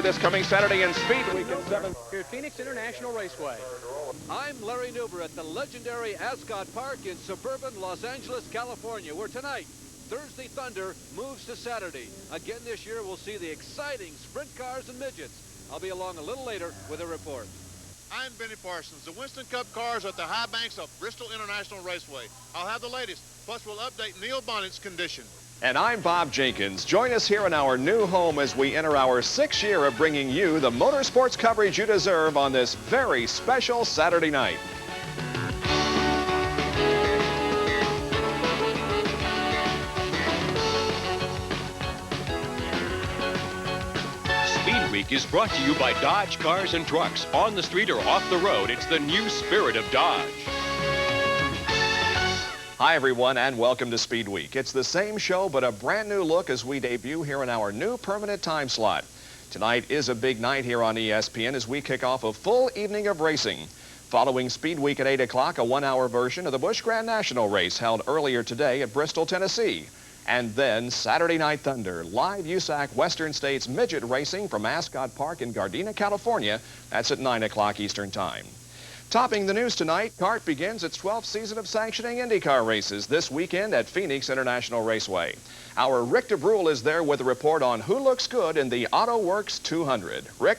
Thunder this coming Saturday in Speedweek at 7. Here at Phoenix International Raceway. I'm Larry Newber at the legendary Ascot Park in suburban Los Angeles, California, where tonight, Thursday Thunder moves to Saturday. Again this year, we'll see the exciting sprint cars and midgets. I'll be along a little later with a report. I'm Benny Parsons. The Winston Cup cars are at the high banks of Bristol International Raceway. I'll have the latest, plus we'll update Neil Bonnett's condition. And I'm Bob Jenkins. Join us here in our new home as we enter our 6th year of bringing you the motorsports coverage you deserve on this very special Saturday night. Speedweek is brought to you by Dodge Cars and Trucks. On the street or off the road, it's the new spirit of Dodge. Hi, everyone, and welcome to Speedweek. It's the same show, but a brand new look as we debut here in our new permanent time slot. Tonight is a big night here on ESPN as we kick off a full evening of racing. Following Speedweek at 8 o'clock, a one-hour version of the Busch Grand National race held earlier today at Bristol, Tennessee. And then Saturday Night Thunder, live USAC Western States midget racing from Ascot Park in Gardena, California. That's at 9 o'clock Eastern Time. Topping the news tonight, CART begins its 12th season of sanctioning IndyCar races this weekend at Phoenix International Raceway. Our Rick DeBrule is there with a report on who looks good in the Auto Works 200. Rick?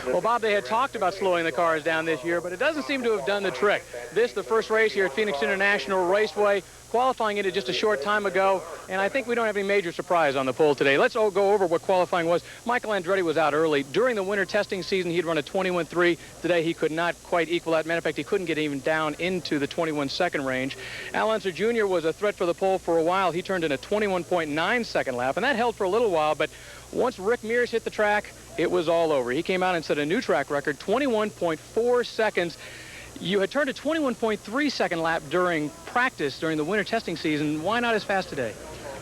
Well, Bob, they had talked about slowing the cars down this year, but it doesn't seem to have done the trick. This, the first race here at Phoenix International Raceway, qualifying it just a short time ago, and I think we don't have any major surprise on the pole today. Let's all go over what qualifying was. Michael Andretti was out early. During the winter testing season, he'd run a 21.3. Today, he could not quite equal that. Matter of fact, he couldn't get even down into the 21-second range. Al Unser Jr. was a threat for the pole for a while. He turned in a 21.9-second lap, and that held for a little while, but once Rick Mears hit the track, it was all over. He came out and set a new track record, 21.4 seconds. You had turned a 21.3-second lap during practice during the winter testing season. Why not as fast today?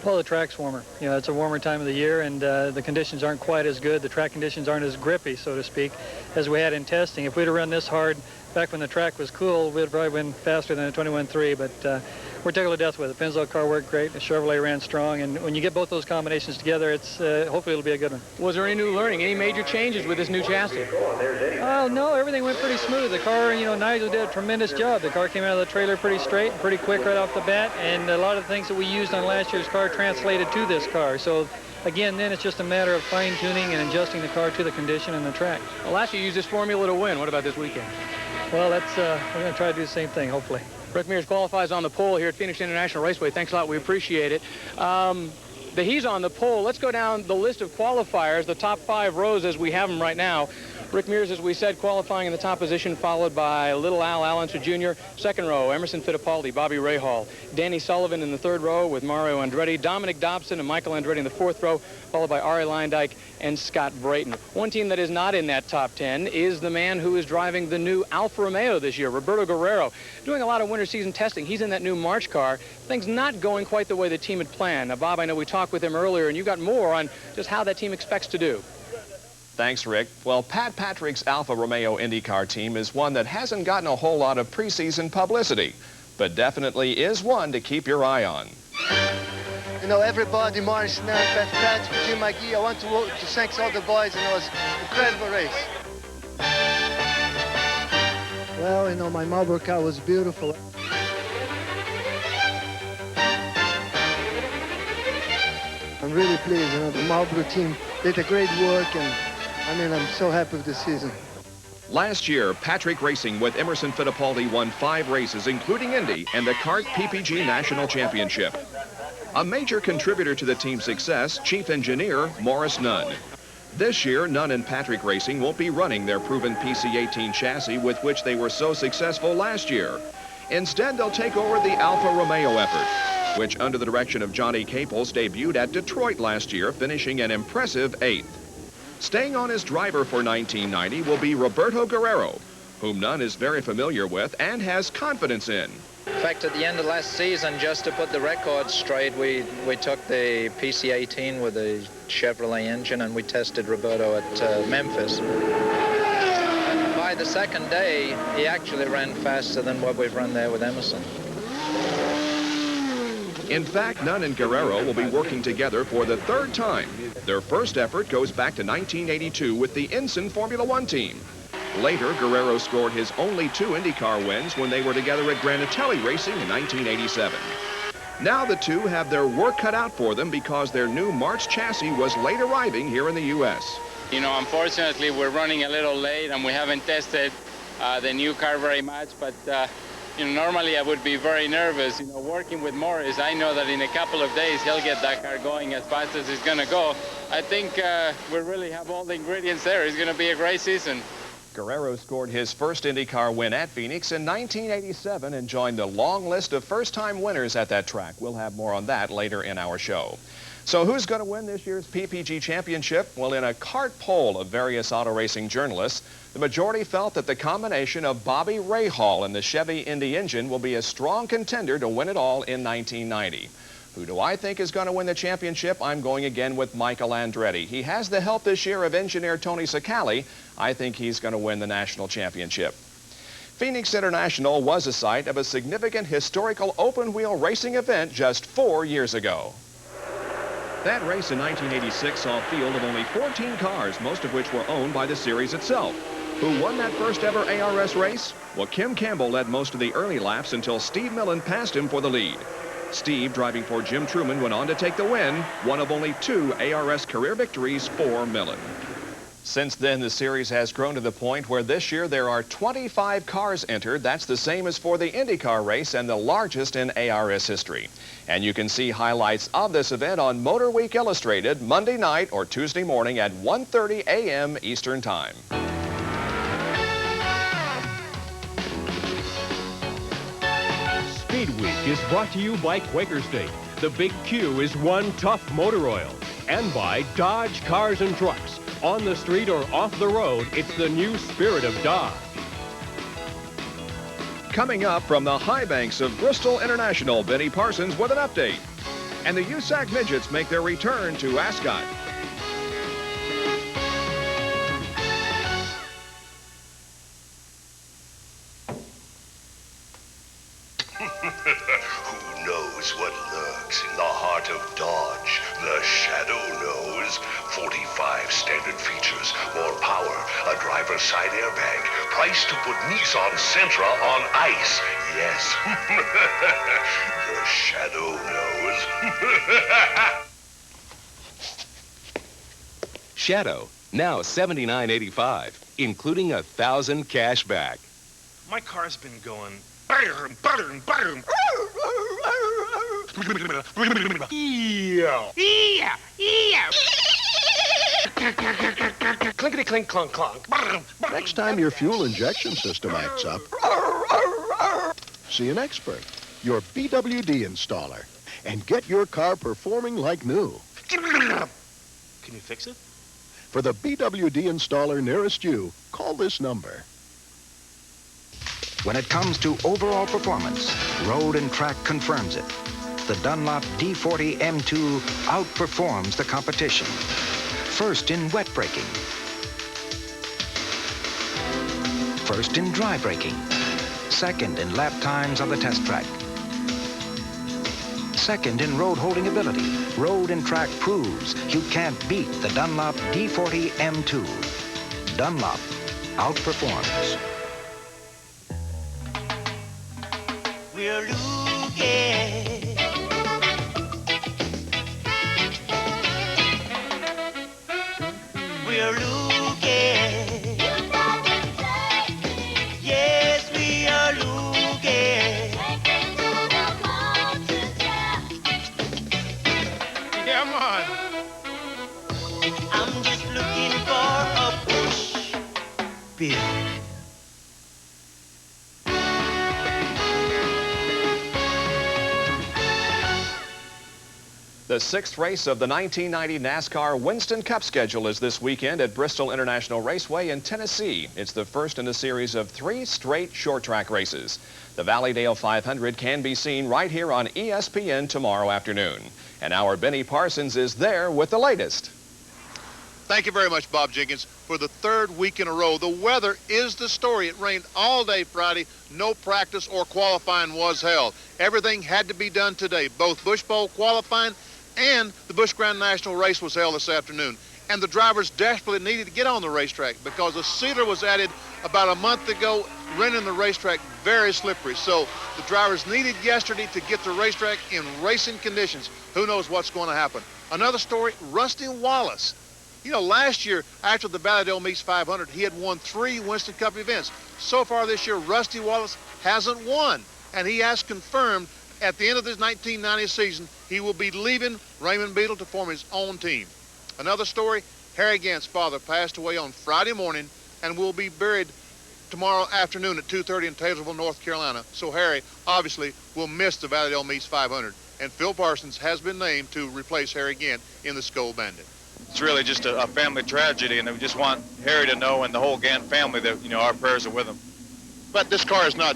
Well, the track's warmer. You know, it's a warmer time of the year, and the conditions aren't quite as good. The track conditions aren't as grippy, so to speak, as we had in testing. If we'd have run this hard back when the track was cool, we'd have probably been faster than a 21.3, but we're tickled to death with it. Pennzoil car worked great. The Chevrolet ran strong, and when you get both those combinations together, it's hopefully it'll be a good one. Was there any new learning, any major changes with this new chassis? Oh, no, everything went pretty smooth. The car, you know, Nigel did a tremendous job. The car came out of the trailer pretty straight and pretty quick right off the bat, and a lot of the things that we used on last year's car translated to this car. So, again, then it's just a matter of fine-tuning and adjusting the car to the condition and the track. Well, last year you used this formula to win. What about this weekend? Well, that's we're going to try to do the same thing, hopefully. Rick Mears qualifies on the pole here at Phoenix International Raceway. Thanks a lot. We appreciate it. He's on the pole. Let's go down the list of qualifiers, the top 5 rows as we have them right now. Rick Mears, as we said, qualifying in the top position, followed by Little Al Unser Jr. Second row, Emerson Fittipaldi, Bobby Rahal. Danny Sullivan in the third row with Mario Andretti. Dominic Dobson and Michael Andretti in the fourth row, followed by Ari Leindyke and Scott Brayton. One team that is not in that top 10 is the man who is driving the new Alfa Romeo this year, Roberto Guerrero. Doing a lot of winter season testing. He's in that new March car. Things not going quite the way the team had planned. Now, Bob, I know we talked with him earlier, and you got more on just how that team expects to do. Thanks, Rick. Well, Pat Patrick's Alfa Romeo IndyCar team is one that hasn't gotten a whole lot of preseason publicity, but definitely is one to keep your eye on. You know, everybody, Morris, Pat Patrick, Jim McGee, I want to thank all the boys, and it was an incredible race. Well, you know, my Marlboro car was beautiful. I'm really pleased, you know, the Marlboro team did a great work, and I mean, I'm so happy with the season. Last year, Patrick Racing with Emerson Fittipaldi won 5 races, including Indy and the CART PPG National Championship. A major contributor to the team's success, Chief Engineer Morris Nunn. This year, Nunn and Patrick Racing won't be running their proven PC-18 chassis with which they were so successful last year. Instead, they'll take over the Alfa Romeo effort, which under the direction of Johnny Caples debuted at Detroit last year, finishing an impressive 8th. Staying on as driver for 1990 will be Roberto Guerrero, whom Nunn is very familiar with and has confidence in. In fact, at the end of last season, just to put the record straight, we took the PC-18 with the Chevrolet engine and we tested Roberto at Memphis. And by the second day, he actually ran faster than what we've run there with Emerson. In fact, Nunn and Guerrero will be working together for the third time. Their first effort goes back to 1982 with the Ensign Formula One team. Later, Guerrero scored his only 2 IndyCar wins when they were together at Granatelli Racing in 1987. Now the two have their work cut out for them because their new March chassis was late arriving here in the U.S. You know, unfortunately, we're running a little late and we haven't tested the new car very much, but you know, normally I would be very nervous. You know, working with Morris, I know that in a couple of days he'll get that car going as fast as it's going to go. I think we really have all the ingredients there. It's going to be a great season. Guerrero scored his first IndyCar win at Phoenix in 1987 and joined the long list of first-time winners at that track. We'll have more on that later in our show. So who's going to win this year's PPG Championship? Well, in a cart poll of various auto racing journalists, the majority felt that the combination of Bobby Rahal and the Chevy Indy engine will be a strong contender to win it all in 1990. Who do I think is going to win the championship? I'm going again with Michael Andretti. He has the help this year of engineer Tony Sacali. I think he's going to win the national championship. Phoenix International was a site of a significant historical open-wheel racing event just 4 years ago. That race in 1986 saw a field of only 14 cars, most of which were owned by the series itself. Who won that first ever ARS race? Well, Kim Campbell led most of the early laps until Steve Millen passed him for the lead. Steve, driving for Jim Truman, went on to take the win, one of only 2 ARS career victories for Millen. Since then, the series has grown to the point where this year there are 25 cars entered. That's the same as for the IndyCar race and the largest in ARS history. And you can see highlights of this event on Motor Week Illustrated Monday night or Tuesday morning at 1:30 a.m. Eastern Time. Speedweek is brought to you by Quaker State. The Big Q is one tough motor oil. And by Dodge Cars and Trucks. On the street or off the road, it's the new spirit of Dodge. Coming up from the high banks of Bristol International, Benny Parsons with an update. And the USAC Midgets make their return to Ascot. Who knows what lurks in the heart of Dodge? The Shadow knows. 45 standard features, more power, a driver's side airbag, price to put Nissan Sentra on ice. Yes, the Shadow knows. Shadow, now $79.85, including $1,000 cash back. My car's been going clinkety clink clunk clunk. Next time your fuel injection system acts up, see an expert, your BWD installer, and get your car performing like new. Can you fix it? For the BWD installer nearest you, call this number. When it comes to overall performance, Road and Track confirms it. The Dunlop D40 M2 outperforms the competition. First in wet braking. First in dry braking. Second in lap times on the test track. Second in road holding ability. Road and Track proves you can't beat the Dunlop D40 M2. Dunlop outperforms. We're looking. We're looking. Yes, we are looking. Come on. I'm just looking for a push. Bill. The 6th race of the 1990 NASCAR Winston Cup schedule is this weekend at Bristol International Raceway in Tennessee. It's the first in a series of 3 straight short track races. The Valleydale 500 can be seen right here on ESPN tomorrow afternoon. And our Benny Parsons is there with the latest. Thank you very much, Bob Jenkins. For the third week in a row, the weather is the story. It rained all day Friday. No practice or qualifying was held. Everything had to be done today. Both Busch Bowl qualifying and the Busch Grand National race was held this afternoon. And the drivers desperately needed to get on the racetrack because a sealer was added about a month ago, rendering the racetrack very slippery. So the drivers needed yesterday to get the racetrack in racing conditions. Who knows what's going to happen? Another story, Rusty Wallace. You know, last year, after the Valleydale Meets 500, he had won 3 Winston Cup events. So far this year, Rusty Wallace hasn't won. And he has confirmed at the end of this 1990 season, he will be leaving Raymond Beetle to form his own team. Another story, Harry Gant's father passed away on Friday morning and will be buried tomorrow afternoon at 2:30 in Taylorsville, North Carolina. So Harry obviously will miss the Valleydale Meets 500. And Phil Parsons has been named to replace Harry Gant in the Skull Bandit. It's really just a family tragedy, and we just want Harry to know and the whole Gant family that, you know, our prayers are with him. But this car is not,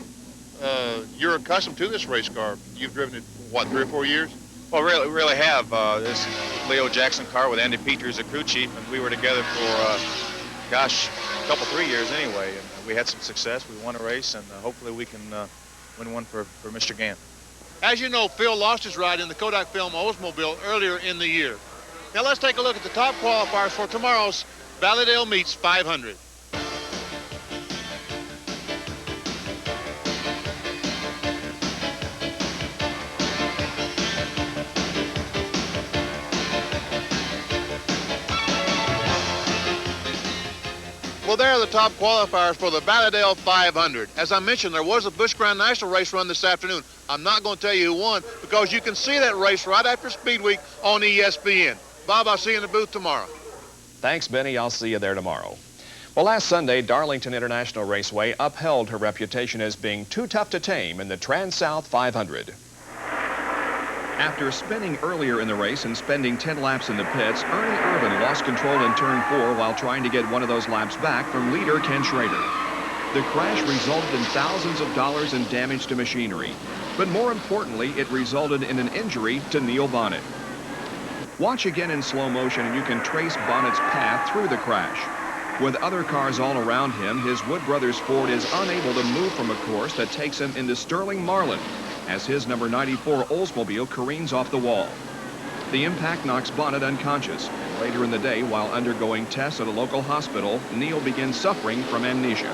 you're accustomed to this race car. You've driven it, what, 3 or 4 years? Well, really have. This Leo Jackson car with Andy Petrie as a crew chief, and we were together for, gosh, a couple, 3 years anyway. And we had some success. We won a race, and hopefully we can win one for Mr. Gant. As you know, Phil lost his ride in the Kodak Film Oldsmobile earlier in the year. Now let's take a look at the top qualifiers for tomorrow's Valleydale Meets 500. Well, there are the top qualifiers for the Valleydale 500. As I mentioned, there was a Busch Grand National race run this afternoon. I'm not going to tell you who won because you can see that race right after Speed Week on ESPN. Bob, I'll see you in the booth tomorrow. Thanks, Benny. I'll see you there tomorrow. Well, last Sunday, Darlington International Raceway upheld her reputation as being too tough to tame in the Trans-South 500. After spinning earlier in the race and spending 10 laps in the pits, Ernie Irvin lost control in turn 4 while trying to get one of those laps back from leader Ken Schrader. The crash resulted in thousands of dollars in damage to machinery, but more importantly, it resulted in an injury to Neil Bonnett. Watch again in slow motion and you can trace Bonnett's path through the crash. With other cars all around him, his Wood Brothers Ford is unable to move from a course that takes him into Sterling Marlin as his number 94 Oldsmobile careens off the wall. The impact knocks Bonnett unconscious, and later in the day, while undergoing tests at a local hospital, Neil begins suffering from amnesia.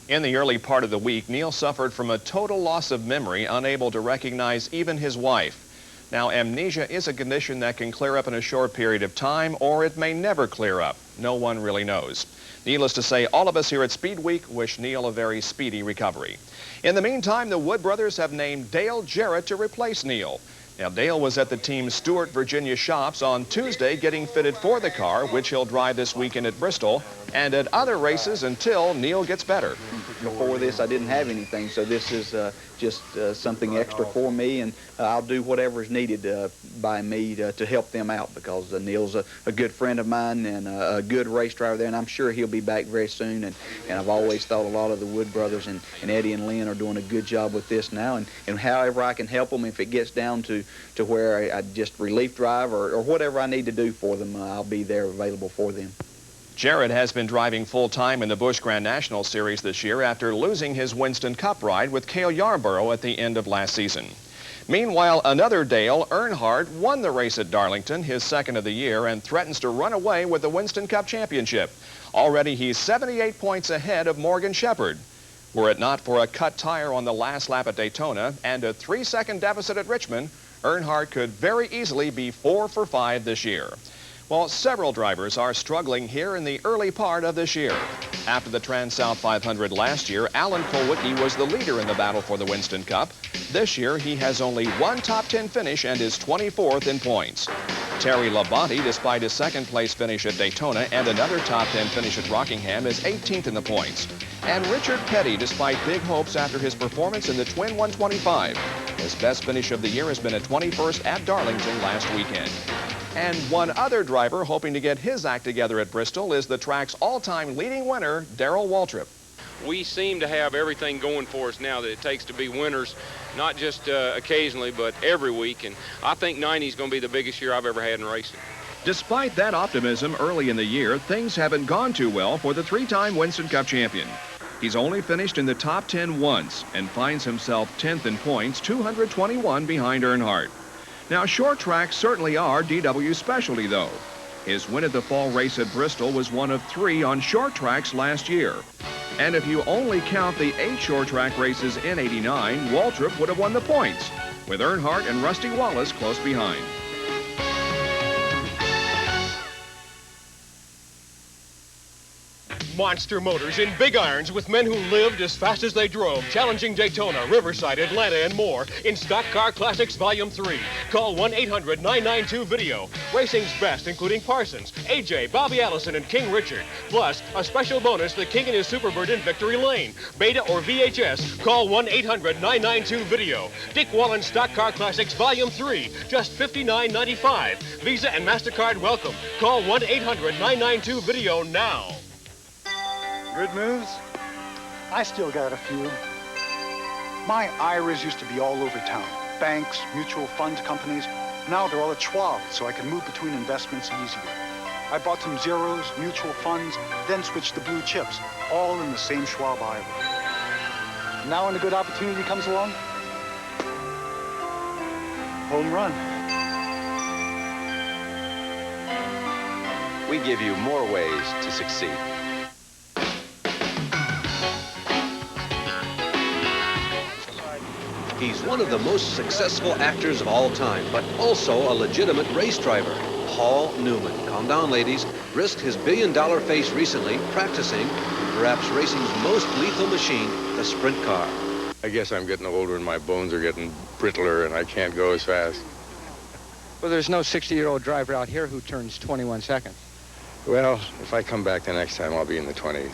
In the early part of the week, Neil suffered from a total loss of memory, unable to recognize even his wife. Now, amnesia is a condition that can clear up in a short period of time, or it may never clear up. No one really knows. Needless to say, all of us here at Speed Week wish Neil a very speedy recovery. In the meantime, the Wood brothers have named Dale Jarrett to replace Neil. Now, Dale was at the team's Stewart, Virginia shops on Tuesday getting fitted for the car, which he'll drive this weekend at Bristol, and at other races until Neil gets better. Before this, I didn't have anything, so this is just something extra for me, and I'll do whatever is needed by me to help them out, because Neil's a good friend of mine and a good race driver there, and I'm sure he'll be back very soon. And I've always thought a lot of the Wood brothers and Eddie and Lynn are doing a good job with this now, and however I can help them, if it gets down to where I just relief drive or whatever I need to do for them, I'll be there available for them. Jarrett has been driving full-time in the Busch Grand National Series this year after losing his Winston Cup ride with Cale Yarborough at the end of last season. Meanwhile, another Dale Earnhardt won the race at Darlington, his second of the year, and threatens to run away with the Winston Cup Championship. Already, he's 78 points ahead of Morgan Shepherd. Were it not for a cut tire on the last lap at Daytona and a 3-second deficit at Richmond, Earnhardt could very easily be 4 for 5 this year. Well, several drivers are struggling here in the early part of this year. After the Trans-South 500 last year, Alan Kulwicki was the leader in the battle for the Winston Cup. This year, he has only one top 10 finish and is 24th in points. Terry Labonte, despite his second-place finish at Daytona and another top 10 finish at Rockingham, is 18th in the points. And Richard Petty, despite big hopes after his performance in the Twin 125, his best finish of the year has been a 21st at Darlington last weekend. And one other driver hoping to get his act together at Bristol is the track's all-time leading winner, Darrell Waltrip. We seem to have everything going for us now that it takes to be winners, not just occasionally, but every week. And I think 90 is going to be the biggest year I've ever had in racing. Despite that optimism early in the year, things haven't gone too well for the three-time Winston Cup champion. He's only finished in the top 10 once and finds himself 10th in points, 221 behind Earnhardt. Now, short tracks certainly are DW's specialty, though. His win at the fall race at Bristol was one of 3 on short tracks last year. And if you only count the 8 short track races in '89, Waltrip would have won the points, with Earnhardt and Rusty Wallace close behind. Monster Motors in big irons with men who lived as fast as they drove, challenging Daytona, Riverside, Atlanta, and more in Stock Car Classics Volume 3. Call 1-800-992-VIDEO. Racing's best, including Parsons, AJ, Bobby Allison, and King Richard. Plus, a special bonus, the King and his Superbird in Victory Lane. Beta or VHS, call 1-800-992-VIDEO. Dick Wallen Stock Car Classics Volume 3, just $59.95. Visa and MasterCard welcome. Call 1-800-992-VIDEO now. Good moves? I still got a few. My IRAs used to be all over town. Banks, mutual fund companies. Now they're all at Schwab, so I can move between investments easier. I bought some zeros, mutual funds, then switched to blue chips, all in the same Schwab IRA. Now when a good opportunity comes along, home run. We give you more ways to succeed. He's one of the most successful actors of all time, but also a legitimate race driver. Paul Newman. Calm down, ladies. Risked his billion-dollar face recently practicing perhaps racing's most lethal machine, the sprint car. I guess I'm getting older and my bones are getting brittler and I can't go as fast. Well, there's no 60-year-old driver out here who turns 21 seconds. Well, if I come back the next time, I'll be in the 20s.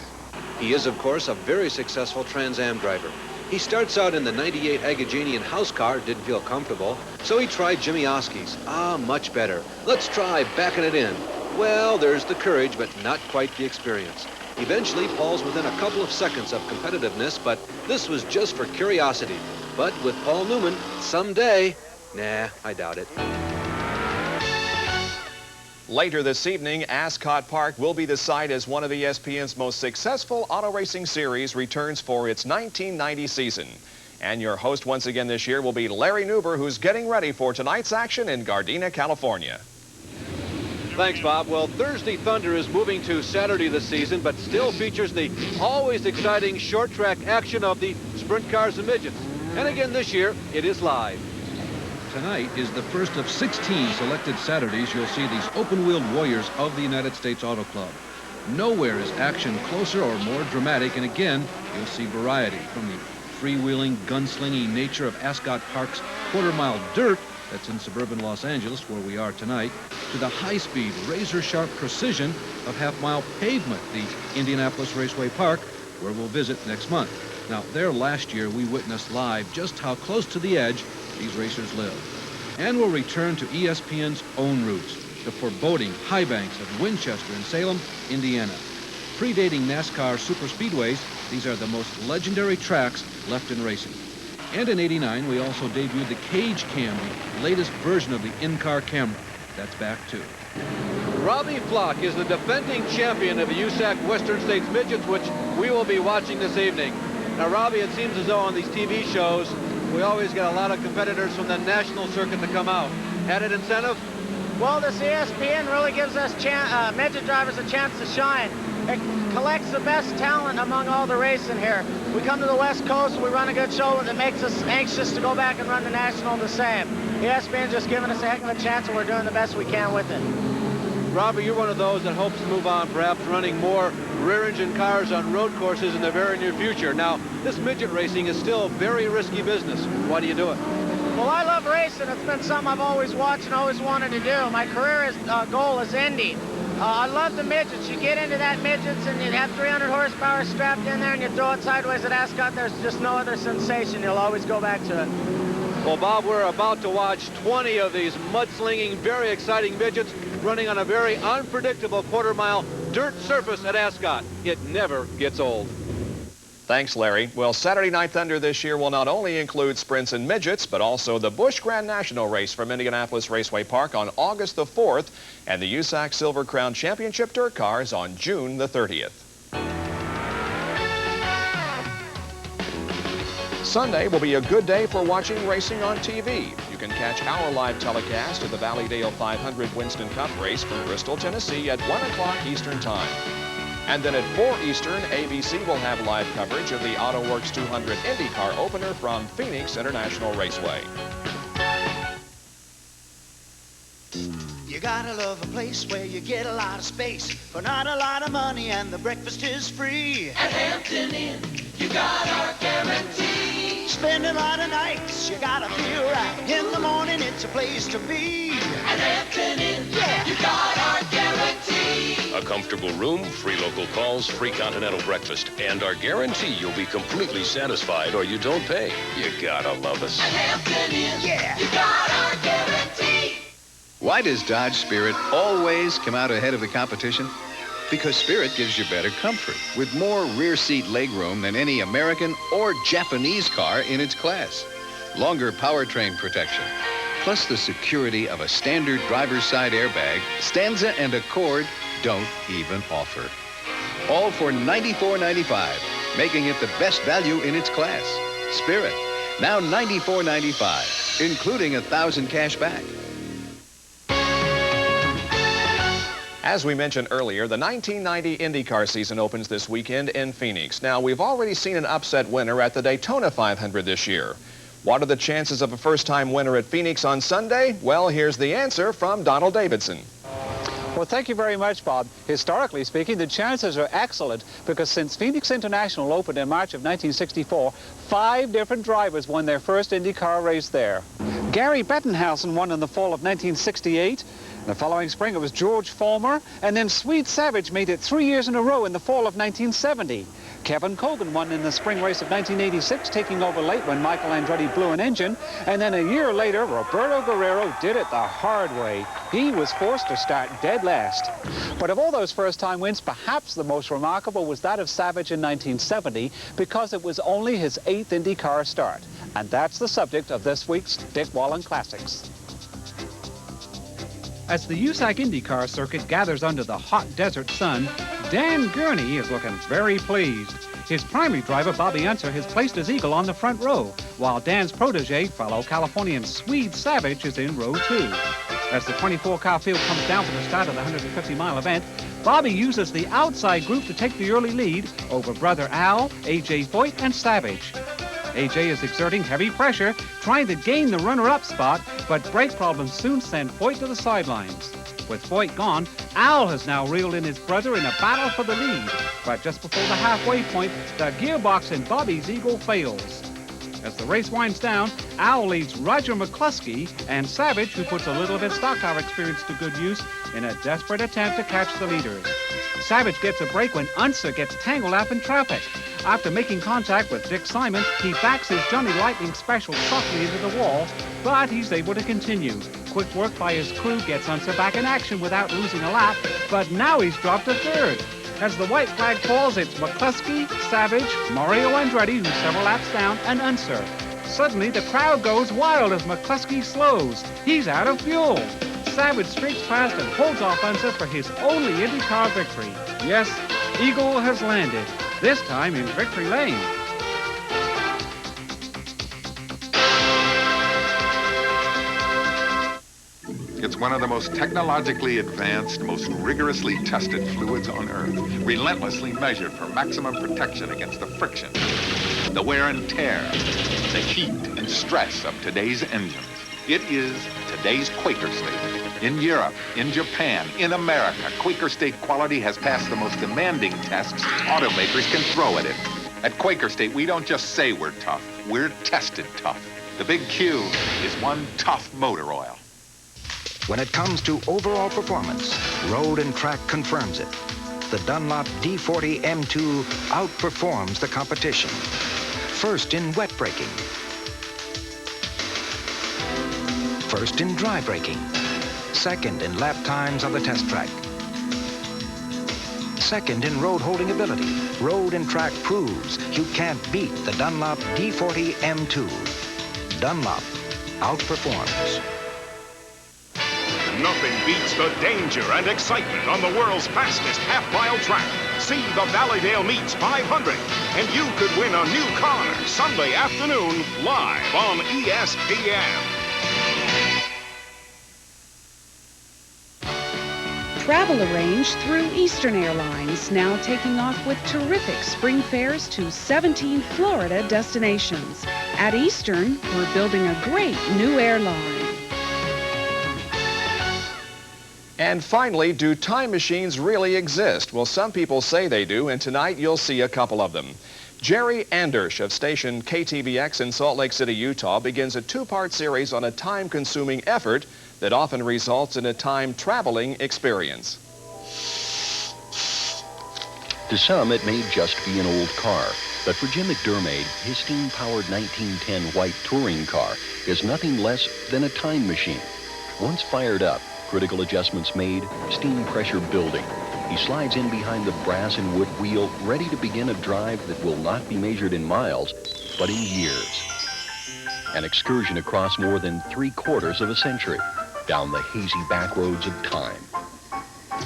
He is, of course, a very successful Trans Am driver. He starts out in the 98 Agagenian house car, didn't feel comfortable, so he tried Jimmy Oskey's. Much better. Let's try backing it in. Well, there's the courage, but not quite the experience. Eventually, Paul's within a couple of seconds of competitiveness, but this was just for curiosity. But with Paul Newman, someday, nah, I doubt it. Later this evening, Ascot Park will be the site as one of ESPN's most successful auto racing series returns for its 1990 season. And your host once again this year will be Larry Newber, who's getting ready for tonight's action in Gardena, California. Thanks, Bob. Well, Thursday Thunder is moving to Saturday this season, but still features the always exciting short track action of the sprint cars and midgets. And again this year, it is live. Tonight is the first of 16 selected Saturdays you'll see these open-wheeled warriors of the United States Auto Club. Nowhere is action closer or more dramatic, and again, you'll see variety from the freewheeling, gunslinging nature of Ascot Park's quarter-mile dirt that's in suburban Los Angeles, where we are tonight, to the high-speed, razor-sharp precision of half-mile pavement, the Indianapolis Raceway Park, where we'll visit next month. Now, there last year, we witnessed live just how close to the edge these racers live. And we'll return to ESPN's own roots, the foreboding high banks of Winchester and Salem, Indiana. Predating NASCAR super speedways, these are the most legendary tracks left in racing. And in '89, we also debuted the Cage Cam, the latest version of the in-car camera. That's back too. Robbie Flock is the defending champion of the USAC Western States Midgets, which we will be watching this evening. Now, Robbie, it seems as though on these TV shows, we always get a lot of competitors from the national circuit to come out. Added incentive? Well, this ESPN really gives us midget drivers a chance to shine. It collects the best talent among all the racing here. We come to the West Coast, we run a good show that makes us anxious to go back and run the national the same. ESPN's just giving us a heck of a chance, and we're doing the best we can with it. Robbie, you're one of those that hopes to move on, perhaps running more rear-engine cars on road courses in the very near future. Now, this midget racing is still very risky business. Why do you do it? Well, I love racing. It's been something I've always watched and always wanted to do. My career goal is Indy. I love the midgets. You get into that midgets and you have 300 horsepower strapped in there and you throw it sideways at Ascot. There's just no other sensation. You'll always go back to it. Well, Bob, we're about to watch 20 of these mudslinging, very exciting midgets running on a very unpredictable quarter-mile dirt surface at Ascot. It never gets old. Thanks, Larry. Well, Saturday Night Thunder this year will not only include sprints and midgets, but also the Busch Grand National Race from Indianapolis Raceway Park on August the 4th and the USAC Silver Crown Championship Dirt Cars on June the 30th. Sunday will be a good day for watching racing on TV. You can catch our live telecast of the Valleydale 500 Winston Cup race from Bristol, Tennessee at 1 o'clock Eastern Time. And then at 4 Eastern, ABC will have live coverage of the AutoWorks 200 IndyCar opener from Phoenix International Raceway. You gotta love a place where you get a lot of space for not a lot of money and the breakfast is free. At Hampton Inn, you got our guarantee. Spend a lot of nights, you gotta feel right. In the morning, it's a place to be. At Hampton Inn, yeah, you got our guarantee. A comfortable room, free local calls, free continental breakfast, and our guarantee you'll be completely satisfied or you don't pay. You gotta love us. At Hampton Inn, yeah, you got our guarantee. Why does Dodge Spirit always come out ahead of the competition? Because Spirit gives you better comfort with more rear seat legroom than any American or Japanese car in its class. Longer powertrain protection, plus the security of a standard driver's side airbag, Stanza and Accord don't even offer. All for $94.95, making it the best value in its class. Spirit, now $94.95, including $1,000 cash back. As we mentioned earlier, the 1990 IndyCar season opens this weekend in Phoenix. Now, we've already seen an upset winner at the Daytona 500 this year. What are the chances of a first-time winner at Phoenix on Sunday? Well, here's the answer from Donald Davidson. Well, thank you very much, Bob. Historically speaking, the chances are excellent because since Phoenix International opened in March of 1964, 5 different drivers won their first IndyCar race there. Gary Bettenhausen won in the fall of 1968. The following spring, it was George Fulmer, and then Swede Savage made it 3 years in a row in the fall of 1970. Kevin Cogan won in the spring race of 1986, taking over late when Michael Andretti blew an engine, and then a year later, Roberto Guerrero did it the hard way. He was forced to start dead last. But of all those first-time wins, perhaps the most remarkable was that of Savage in 1970, because it was only his 8th IndyCar start. And that's the subject of this week's Dick Wallen Classics. As the USAC IndyCar circuit gathers under the hot desert sun, Dan Gurney is looking very pleased. His primary driver, Bobby Unser, has placed his Eagle on the front row, while Dan's protege, fellow Californian Swede Savage, is in row 2. As the 24-car field comes down for the start of the 150-mile event, Bobby uses the outside group to take the early lead over brother Al, A.J. Foyt, and Savage. A.J. is exerting heavy pressure, trying to gain the runner-up spot, but brake problems soon send Foyt to the sidelines. With Foyt gone, Al has now reeled in his brother in a battle for the lead. But just before the halfway point, the gearbox in Bobby's Eagle fails. As the race winds down, Al leads Roger McCluskey and Savage, who puts a little bit of stock car experience to good use, in a desperate attempt to catch the leaders. Savage gets a break when Unser gets tangled up in traffic. After making contact with Dick Simon, he backs his Johnny Lightning Special softly into the wall, but he's able to continue. Quick work by his crew gets Unser back in action without losing a lap, but now he's dropped to 3rd. As the white flag falls, it's McCluskey, Savage, Mario Andretti, who's several laps down, and Unser. Suddenly, the crowd goes wild as McCluskey slows. He's out of fuel. Savage streaks past and holds off Unser for his only IndyCar victory. Yes, Eagle has landed, this time in victory lane. It's one of the most technologically advanced, most rigorously tested fluids on Earth, relentlessly measured for maximum protection against the friction, the wear and tear, the heat and stress of today's engines. It is today's Quaker State. In Europe, in Japan, in America, Quaker State quality has passed the most demanding tests automakers can throw at it. At Quaker State, we don't just say we're tough, we're tested tough. The big Q is one tough motor oil. When it comes to overall performance, Road and Track confirms it. The Dunlop D40 M2 outperforms the competition. First in wet braking. First in dry braking. Second in lap times on the test track. second in road holding ability. Road and Track proves you can't beat the Dunlop D40 M2. Dunlop outperforms. Nothing beats the danger and excitement on the world's fastest half-mile track. See the Valleydale Meets 500, and you could win a new car Sunday afternoon live on ESPN. Travel arranged through Eastern Airlines, now taking off with terrific spring fares to 17 Florida destinations. At Eastern, we're building a great new airline. And finally, do time machines really exist? Well, some people say they do, and tonight you'll see a couple of them. Jerry Andersch of station KTVX in Salt Lake City, Utah, begins a two-part series on a time-consuming effort that often results in a time-traveling experience. To some, it may just be an old car. But for Jim McDermott, his steam-powered 1910 white touring car is nothing less than a time machine. Once fired up, critical adjustments made, steam pressure building, he slides in behind the brass and wood wheel, ready to begin a drive that will not be measured in miles, but in years. An excursion across more than 3/4 of a century, down the hazy back roads of time.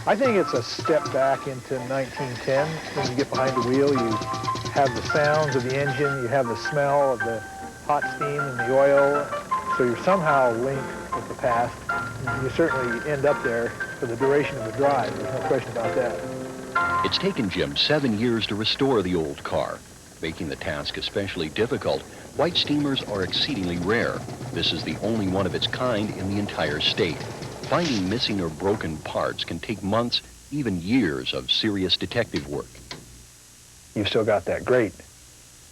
I think it's a step back into 1910. When you get behind the wheel, you have the sounds of the engine, you have the smell of the hot steam and the oil, so you're somehow linked with the past. You certainly end up there for the duration of the drive. There's no question about that. It's taken Jim 7 years to restore the old car, making the task especially difficult. White steamers are exceedingly rare. This is the only one of its kind in the entire state. Finding missing or broken parts can take months, even years of serious detective work. You've still got that. Great.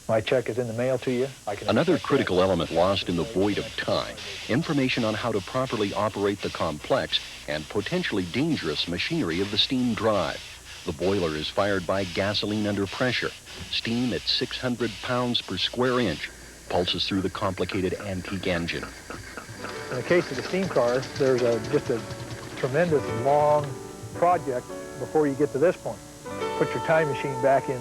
My check is in the mail to you. Another critical element lost in the void of time, information on how to properly operate the complex and potentially dangerous machinery of the steam drive. The boiler is fired by gasoline under pressure. Steam at 600 pounds per square inch pulses through the complicated antique engine. In the case of the steam car, there's just a tremendous long project before you get to this point. Put your time machine back in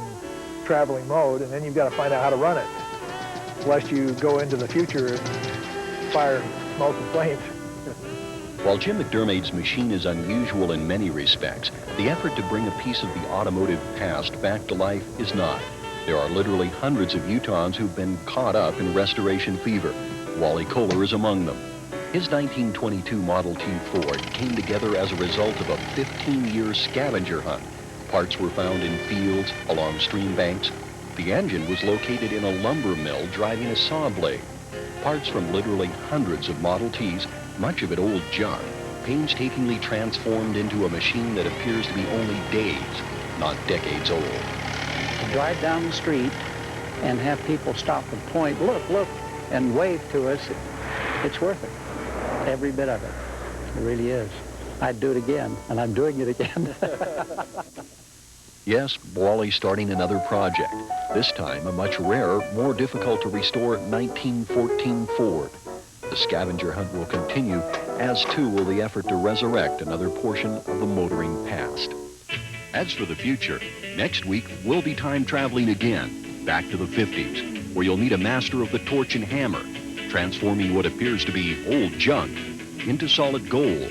traveling mode, and then you've got to find out how to run it, lest you go into the future and fire smoke and flames. While Jim McDermott's machine is unusual in many respects, the effort to bring a piece of the automotive past back to life is not. There are literally hundreds of Utahns who've been caught up in restoration fever. Wally Kohler is among them. His 1922 Model T Ford came together as a result of a 15-year scavenger hunt. Parts were found in fields, along stream banks. The engine was located in a lumber mill driving a saw blade. Parts from literally hundreds of Model Ts, much of it old junk, painstakingly transformed into a machine that appears to be only days, not decades old. To drive down the street and have people stop and point, look, look, and wave to us, it's worth it. Every bit of it. It really is. I'd do it again, and I'm doing it again. Yes, Wally's starting another project. This time, a much rarer, more difficult to restore 1914 Ford. The scavenger hunt will continue, as too will the effort to resurrect another portion of the motoring past. As for the future, next week we'll be time traveling again, back to the 50s, where you'll meet a master of the torch and hammer, transforming what appears to be old junk into solid gold.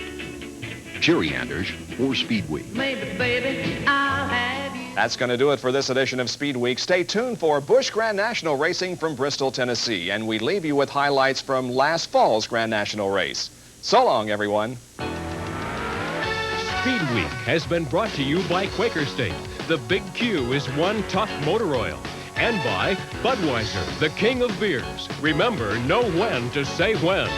Jerry Andersch for Speedweek. Maybe, baby, I'll have you. That's going to do it for this edition of Speedweek. Stay tuned for Busch Grand National Racing from Bristol, Tennessee, and we leave you with highlights from last fall's Grand National race. So long, everyone. Speedweek has been brought to you by Quaker State. The Big Q is one tough motor oil. And by Budweiser, the king of beers. Remember, know when to say when.